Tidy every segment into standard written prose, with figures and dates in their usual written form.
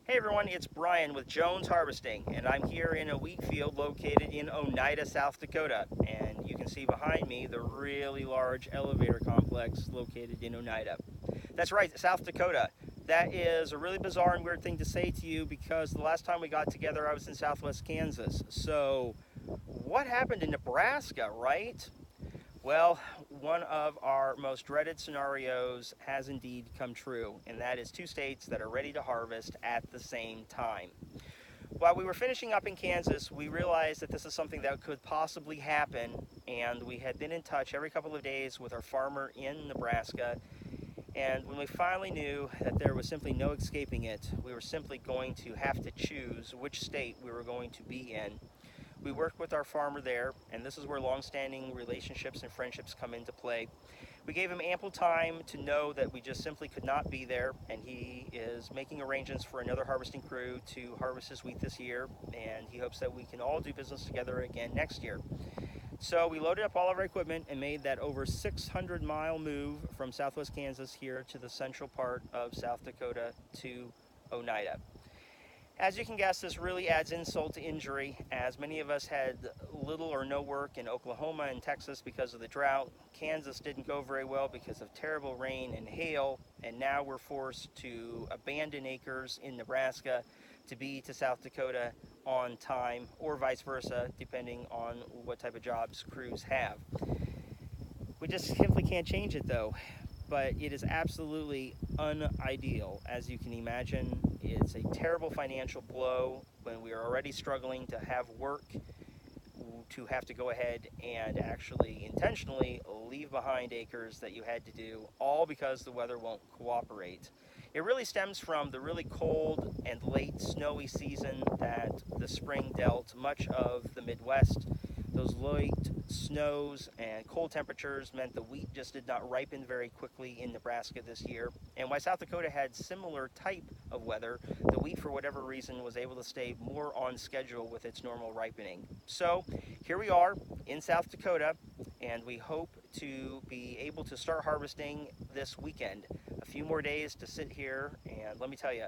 Hey everyone, it's Brian with Jones Harvesting, and I'm here in a wheat field located in Oneida, South Dakota. And you can see behind me the really large elevator complex located in Oneida. That's right, South Dakota. That is a really bizarre and weird thing to say to you because the last time we got together I was in southwest Kansas. So, what happened in Nebraska, right? Well, one of our most dreaded scenarios has indeed come true, and that is two states that are ready to harvest at the same time. While we were finishing up in Kansas, we realized that this is something that could possibly happen, and we had been in touch every couple of days with our farmer in Nebraska. And when we finally knew that there was simply no escaping it, we were simply going to have to choose which state we were going to be in. We worked with our farmer there, and this is where long-standing relationships and friendships come into play. We gave him ample time to know that we just simply could not be there, and he is making arrangements for another harvesting crew to harvest his wheat this year, and he hopes that we can all do business together again next year. So we loaded up all of our equipment and made that over 600-mile move from southwest Kansas here to the central part of South Dakota to Oneida. As you can guess, this really adds insult to injury, as many of us had little or no work in Oklahoma and Texas because of the drought. Kansas didn't go very well because of terrible rain and hail, and now we're forced to abandon acres in Nebraska to be to South Dakota on time, or vice versa, depending on what type of jobs crews have. We just simply can't change it though, but it is absolutely unideal, as you can imagine. It's a terrible financial blow when we are already struggling to have work, to have to go ahead and actually intentionally leave behind acres that you had to do, all because the weather won't cooperate. It really stems from the really cold and late snowy season that the spring dealt much of the Midwest. Those late snows and cold temperatures meant the wheat just did not ripen very quickly in Nebraska this year. And while South Dakota had similar type of weather, the wheat, for whatever reason, was able to stay more on schedule with its normal ripening. So here we are in South Dakota, and we hope to be able to start harvesting this weekend. A few more days to sit here, and let me tell you,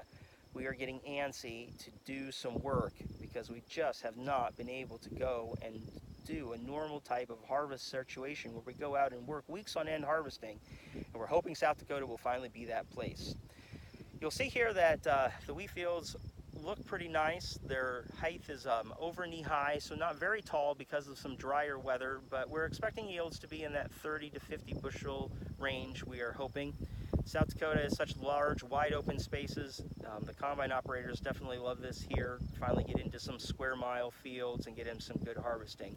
we are getting antsy to do some work because we just have not been able to go and do a normal type of harvest situation where we go out and work weeks on end harvesting, and we're hoping South Dakota will finally be that place. You'll see here that the wheat fields look pretty nice. Their height is over knee high, so not very tall because of some drier weather, but we're expecting yields to be in that 30 to 50 bushel range, we are hoping. South Dakota has such large, wide open spaces. The combine operators definitely love this here. Finally get into some square mile fields and get in some good harvesting.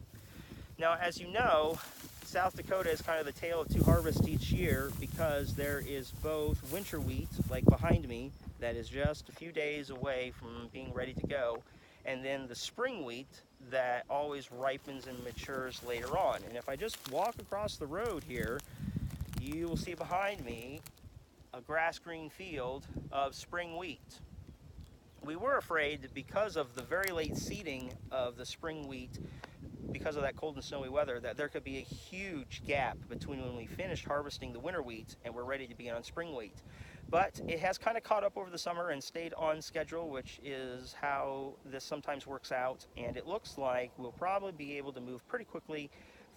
Now, as you know, South Dakota is kind of the tale of two harvests each year because there is both winter wheat, like behind me, that is just a few days away from being ready to go, and then the spring wheat that always ripens and matures later on. And if I just walk across the road here, you will see behind me a grass green field of spring wheat. We were afraid that because of the very late seeding of the spring wheat, because of that cold and snowy weather, that there could be a huge gap between when we finished harvesting the winter wheat and we're ready to be on spring wheat. But it has kind of caught up over the summer and stayed on schedule, which is how this sometimes works out. And it looks like we'll probably be able to move pretty quickly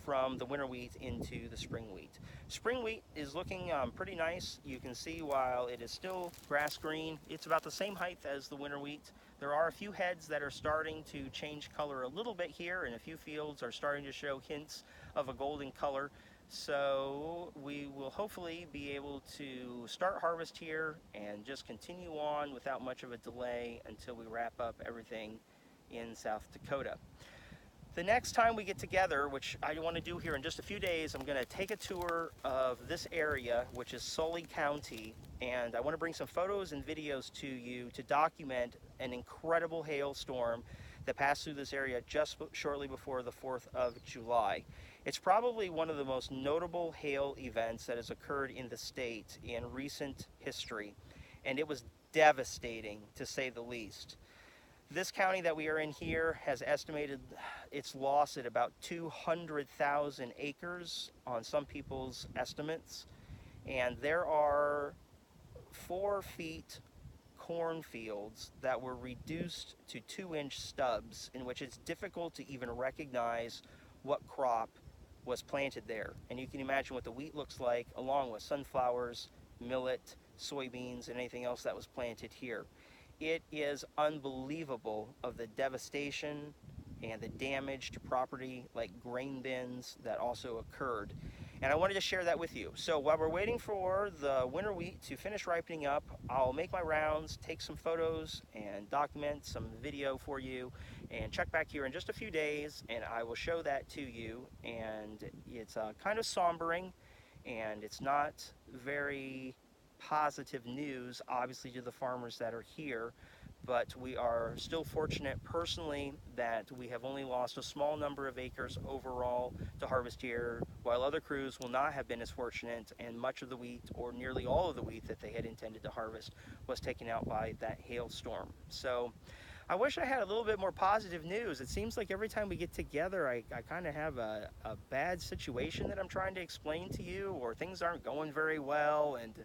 from the winter wheat into the spring wheat. Spring wheat is looking pretty nice. You can see while it is still grass green, it's about the same height as the winter wheat. There are a few heads that are starting to change color a little bit here, and a few fields are starting to show hints of a golden color. So we will hopefully be able to start harvest here and just continue on without much of a delay until we wrap up everything in South Dakota. The next time we get together, which I want to do here in just a few days, I'm going to take a tour of this area, which is Sully County, and I want to bring some photos and videos to you to document an incredible hailstorm that passed through this area just shortly before the 4th of July. It's probably one of the most notable hail events that has occurred in the state in recent history, and it was devastating, to say the least. This county that we are in here has estimated its loss at about 200,000 acres on some people's estimates, and there are 4 feet cornfields that were reduced to 2-inch stubs, in which it's difficult to even recognize what crop was planted there. And you can imagine what the wheat looks like, along with sunflowers, millet, soybeans, and anything else that was planted here. It is unbelievable of the devastation and the damage to property like grain bins that also occurred. And I wanted to share that with you. So while we're waiting for the winter wheat to finish ripening up, I'll make my rounds, take some photos, and document some video for you, and check back here in just a few days, and I will show that to you. And it's kind of sombering, and it's not very positive news, obviously, to the farmers that are here. But we are still fortunate personally that we have only lost a small number of acres overall to harvest here, while other crews will not have been as fortunate, and much of the wheat, or nearly all of the wheat that they had intended to harvest, was taken out by that hailstorm. So I wish I had a little bit more positive news. It seems like every time we get together, I kind of have a bad situation that I'm trying to explain to you, or things aren't going very well, and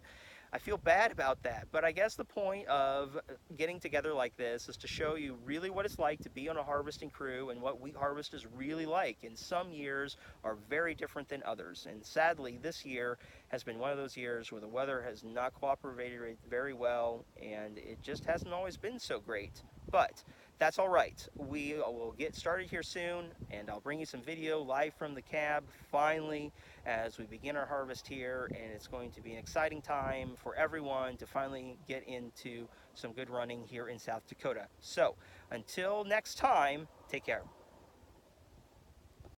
I feel bad about that. But I guess the point of getting together like this is to show you really what it's like to be on a harvesting crew, and what wheat harvest is really like. And some years are very different than others. And sadly, this year has been one of those years where the weather has not cooperated very well, and it just hasn't always been so great. But that's all right. We will get started here soon, and I'll bring you some video live from the cab finally as we begin our harvest here. And it's going to be an exciting time for everyone to finally get into some good running here in South Dakota. So until next time, take care.